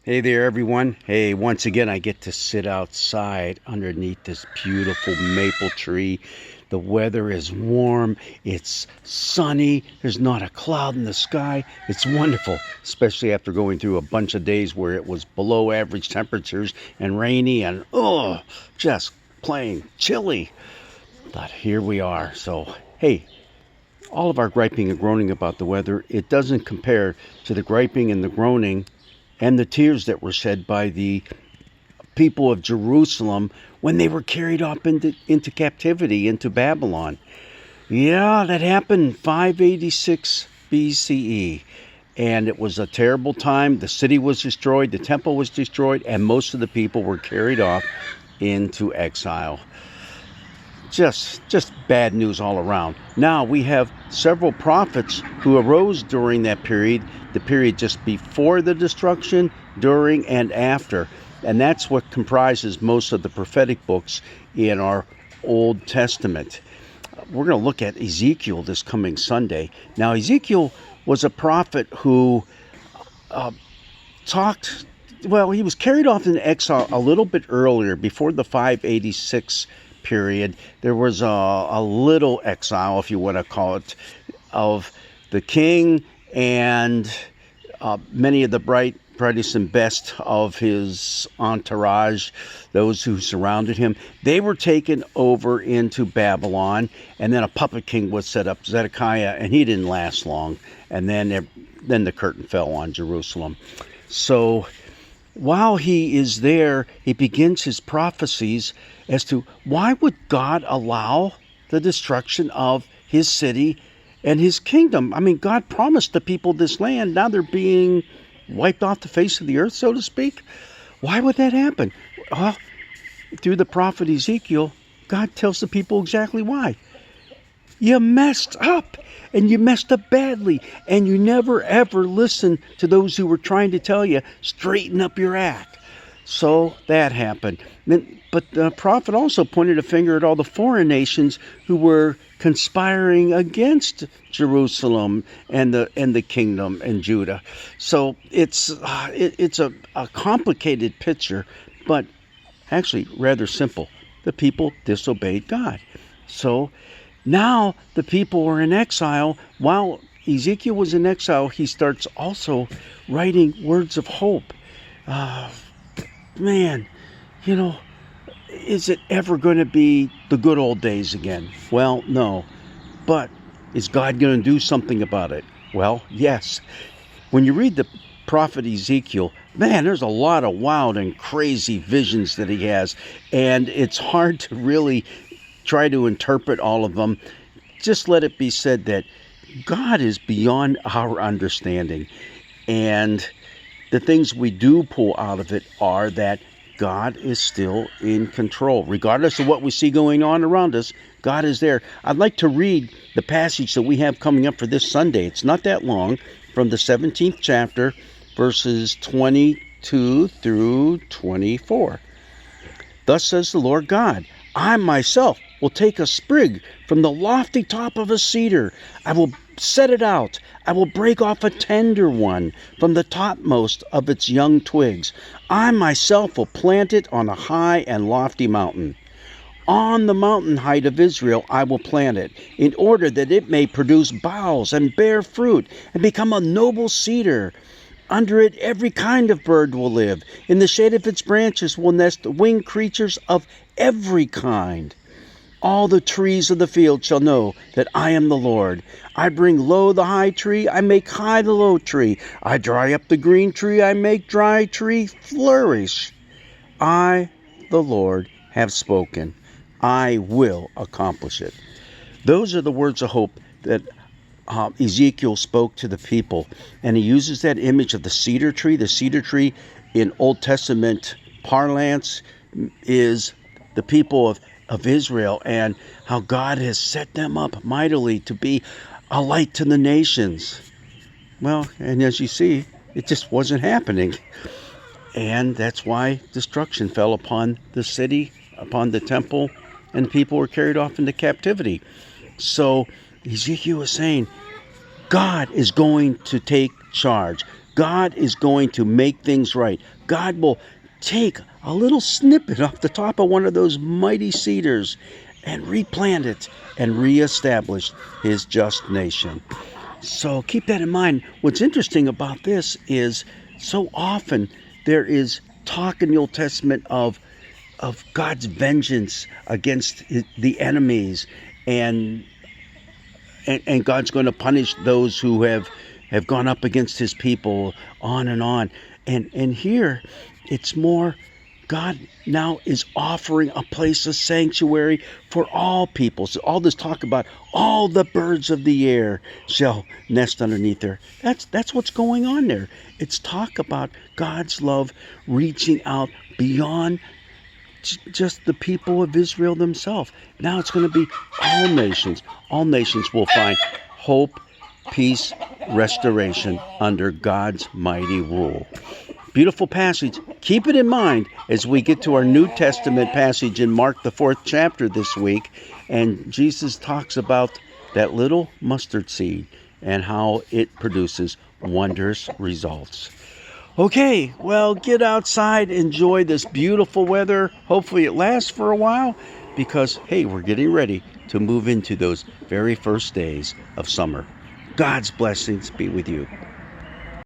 Hey there, everyone. Hey, once again, I get to sit outside underneath this beautiful maple tree. The weather is warm, it's sunny, there's not a cloud in the sky. It's wonderful, especially after going through a bunch of days where it was below average temperatures and rainy and, just plain chilly. But here we are. So, hey, all of our griping and groaning about the weather, it doesn't compare to the griping and the groaning and the tears that were shed by the people of Jerusalem when they were carried off into captivity, into Babylon. Yeah, that happened 586 BCE. And it was a terrible time. The city was destroyed, the temple was destroyed, and most of the people were carried off into exile. Just bad news all around. Now we have several prophets who arose during that period, the period just before the destruction, during, and after. And that's what comprises most of the prophetic books in our Old Testament. We're going to look at Ezekiel this coming Sunday. Now, Ezekiel was a prophet who he was carried off into exile a little bit earlier, before the 586 period. There was a little exile, if you want to call it, of the king and many of the brightest and best of his entourage, those who surrounded him. They were taken over into Babylon, and then a puppet king was set up, Zedekiah, and he didn't last long. And then the curtain fell on Jerusalem. So while he is there, he begins his prophecies as to why would God allow the destruction of his city and his kingdom. I mean, God promised the people this land. Now they're being wiped off the face of the earth, so to speak. Why would that happen? Well, through the prophet Ezekiel, God tells the people exactly why. You messed up, and you messed up badly, and you never ever listened to those who were trying to tell you, straighten up your act. So that happened. But the prophet also pointed a finger at all the foreign nations who were conspiring against Jerusalem and the kingdom and Judah. So it's a complicated picture, but actually rather simple. The people disobeyed God. So now the people were in exile. While Ezekiel was in exile, he starts also writing words of hope. Man, is it ever going to be the good old days again? Well, no. But is God going to do something about it? Well, yes. When you read the prophet Ezekiel, man, there's a lot of wild and crazy visions that he has, and it's hard to really try to interpret all of them. Just let it be said that God is beyond our understanding, and the things we do pull out of it are that God is still in control. Regardless of what we see going on around us, God is there. I'd like to read the passage that we have coming up for this Sunday. It's not that long, from the 17th chapter, verses 22 through 24. Thus says the Lord God, I myself will take a sprig from the lofty top of a cedar. I will set it out. I will break off a tender one from the topmost of its young twigs. I myself will plant it on a high and lofty mountain. On the mountain height of Israel I will plant it, in order that it may produce boughs and bear fruit, and become a noble cedar. Under it every kind of bird will live. In the shade of its branches will nest winged creatures of every kind. All the trees of the field shall know that I am the Lord. I bring low the high tree, I make high the low tree. I dry up the green tree, I make dry tree flourish. I, the Lord, have spoken. I will accomplish it. Those are the words of hope that Ezekiel spoke to the people. And he uses that image of the cedar tree. The cedar tree in Old Testament parlance is the people of Israel, and how God has set them up mightily to be a light to the nations. Well, and as you see, it just wasn't happening. And that's why destruction fell upon the city, upon the temple, and people were carried off into captivity. So Ezekiel is saying, God is going to take charge. God is going to make things right. God will take a little snippet off the top of one of those mighty cedars and replant it and reestablish his just nation. So keep that in mind. What's interesting about this is so often there is talk in the Old Testament of God's vengeance against the enemies, and God's going to punish those who have gone up against his people, on and on. And here it's more God now is offering a place of sanctuary for all people. So all this talk about all the birds of the air shall nest underneath there. That's what's going on there. It's talk about God's love reaching out beyond just the people of Israel themselves. Now it's going to be all nations. All nations will find hope, peace, restoration under God's mighty rule. Beautiful passage. Keep it in mind as we get to our New Testament passage in Mark, the 4th chapter this week. And Jesus talks about that little mustard seed and how it produces wondrous results. Okay, well, get outside, enjoy this beautiful weather. Hopefully it lasts for a while because, hey, we're getting ready to move into those very first days of summer. God's blessings be with you.